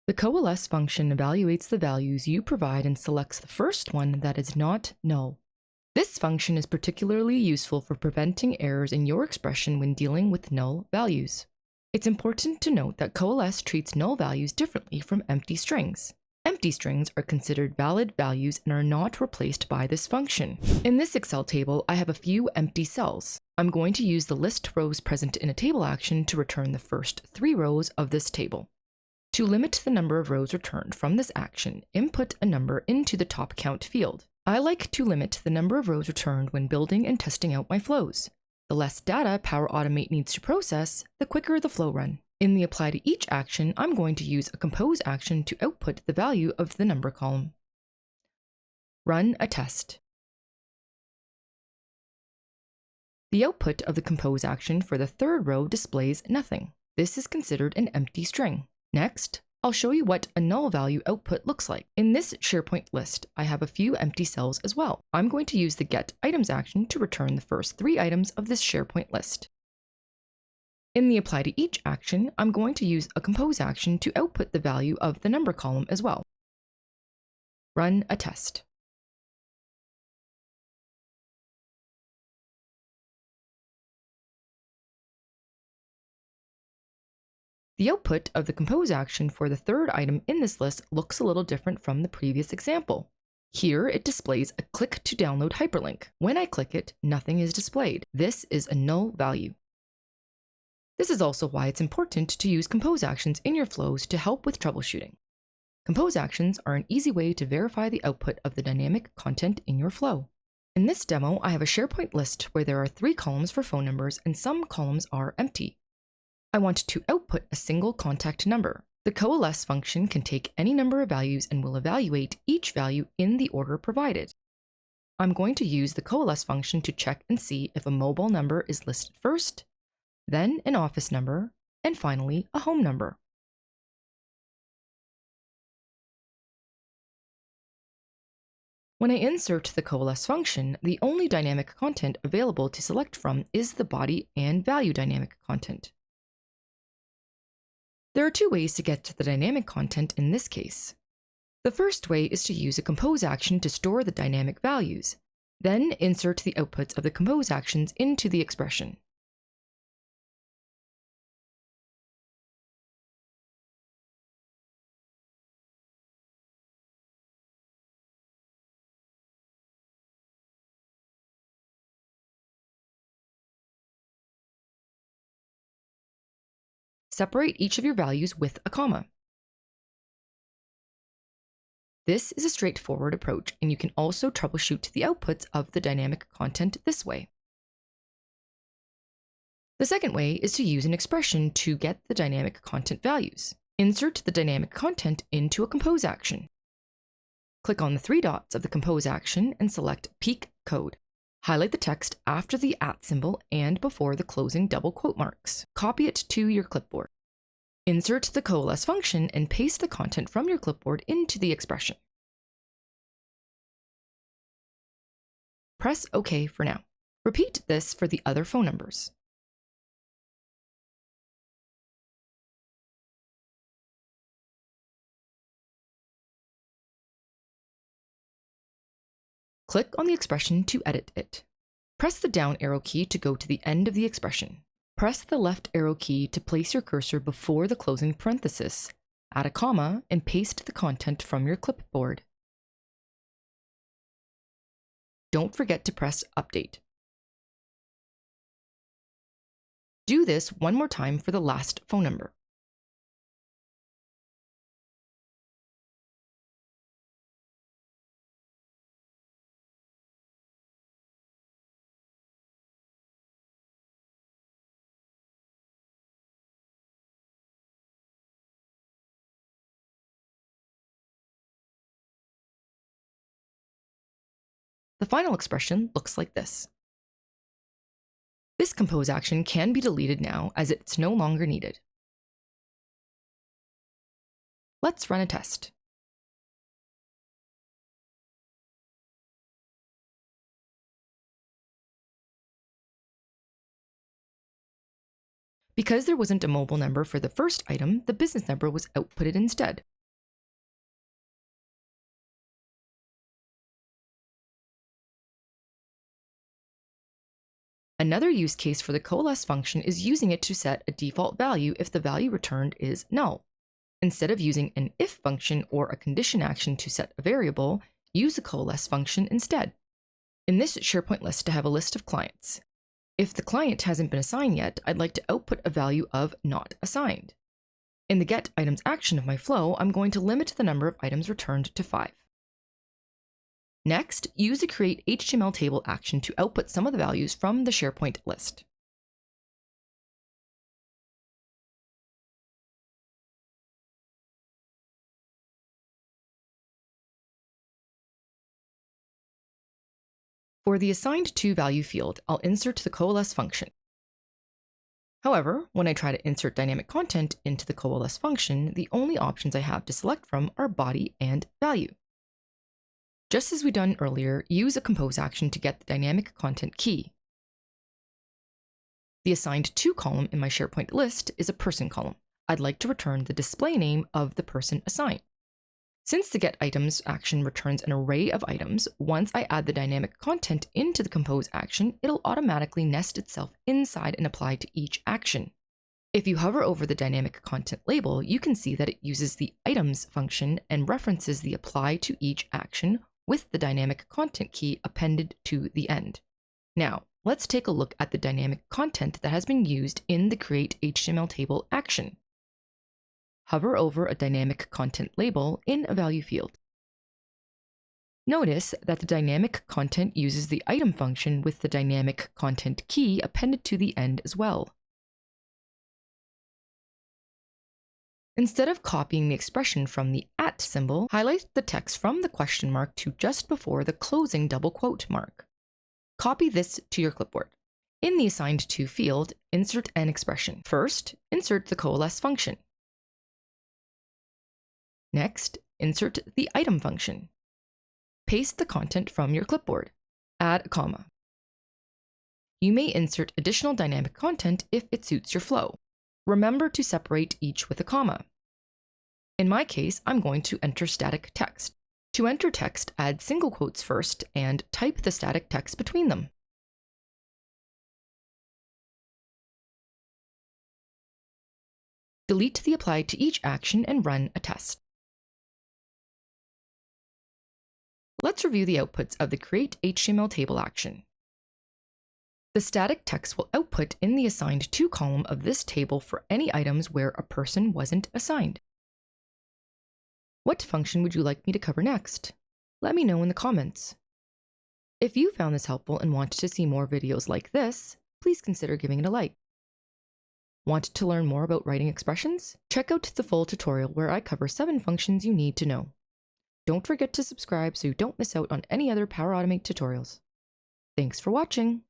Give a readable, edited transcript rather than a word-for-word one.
The coalesce function evaluates the values you provide and selects the first one that is not null. This function is particularly useful for preventing errors in your expression when dealing with null values. It's important to note that coalesce treats null values differently from empty strings. Empty strings are considered valid values and are not replaced by this function. In this Excel table, I have a few empty cells. I'm going to use the list rows present in a table action to return the first 3 rows of this table. To limit the number of rows returned from this action, input a number into the top count field. I like to limit the number of rows returned when building and testing out my flows. The less data Power Automate needs to process, the quicker the flow run. In the apply to each action, I'm going to use a compose action to output the value of the number column. Run a test. The output of the compose action for the 3rd row displays nothing. This is considered an empty string. Next, I'll show you what a null value output looks like. In this SharePoint list, I have a few empty cells as well. I'm going to use the get items action to return the first 3 items of this SharePoint list. In the apply to each action, I'm going to use a compose action to output the value of the number column as well. Run a test. The output of the compose action for the 3rd item in this list looks a little different from the previous example. Here, it displays a click to download hyperlink. When I click it, nothing is displayed. This is a null value. This is also why it's important to use compose actions in your flows to help with troubleshooting. Compose actions are an easy way to verify the output of the dynamic content in your flow. In this demo, I have a SharePoint list where there are 3 columns for phone numbers and some columns are empty. I want to output a single contact number. The coalesce function can take any number of values and will evaluate each value in the order provided. I'm going to use the coalesce function to check and see if a mobile number is listed first, then an office number, and finally a home number. When I insert the coalesce function, the only dynamic content available to select from is the body and value dynamic content. There are 2 ways to get to the dynamic content in this case. The first way is to use a compose action to store the dynamic values, then insert the outputs of the compose actions into the expression. Separate each of your values with a comma. This is a straightforward approach, and you can also troubleshoot the outputs of the dynamic content this way. The second way is to use an expression to get the dynamic content values. Insert the dynamic content into a compose action. Click on the 3 dots of the compose action and select Peak Code. Highlight the text after the @ symbol and before the closing double quote marks. Copy it to your clipboard. Insert the coalesce function and paste the content from your clipboard into the expression. Press OK for now. Repeat this for the other phone numbers. Click on the expression to edit it. Press the down arrow key to go to the end of the expression. Press the left arrow key to place your cursor before the closing parenthesis, add a comma, and paste the content from your clipboard. Don't forget to press Update. Do this one more time for the last phone number. The final expression looks like this. This compose action can be deleted now as it's no longer needed. Let's run a test. Because there wasn't a mobile number for the first item, the business number was outputted instead. Another use case for the coalesce function is using it to set a default value if the value returned is null. Instead of using an if function or a condition action to set a variable, use the coalesce function instead. In this SharePoint list, I have a list of clients. If the client hasn't been assigned yet, I'd like to output a value of not assigned. In the get items action of my flow, I'm going to limit the number of items returned to 5. Next, use the create HTML table action to output some of the values from the SharePoint list. For the assigned to value field, I'll insert the coalesce function. However, when I try to insert dynamic content into the coalesce function, the only options I have to select from are body and value. Just as we done earlier, use a compose action to get the dynamic content key. The assigned to column in my SharePoint list is a person column. I'd like to return the display name of the person assigned. Since the get items action returns an array of items, once I add the dynamic content into the compose action, it'll automatically nest itself inside and apply to each action. If you hover over the dynamic content label, you can see that it uses the items function and references the apply to each action with the dynamic content key appended to the end. Now, let's take a look at the dynamic content that has been used in the create HTML table action. Hover over a dynamic content label in a value field. Notice that the dynamic content uses the item function with the dynamic content key appended to the end as well. Instead of copying the expression from the @ symbol, highlight the text from the question mark to just before the closing double quote mark. Copy this to your clipboard. In the assigned to field, insert an expression. First, insert the coalesce function. Next, insert the item function. Paste the content from your clipboard. Add a comma. You may insert additional dynamic content if it suits your flow. Remember to separate each with a comma. In my case, I'm going to enter static text. To enter text, add single quotes first and type the static text between them. Delete the apply to each action and run a test. Let's review the outputs of the create HTML table action. The static text will output in the assigned to column of this table for any items where a person wasn't assigned. What function would you like me to cover next? Let me know in the comments. If you found this helpful and want to see more videos like this, please consider giving it a like. Want to learn more about writing expressions? Check out the full tutorial where I cover 7 functions you need to know. Don't forget to subscribe so you don't miss out on any other Power Automate tutorials. Thanks for watching!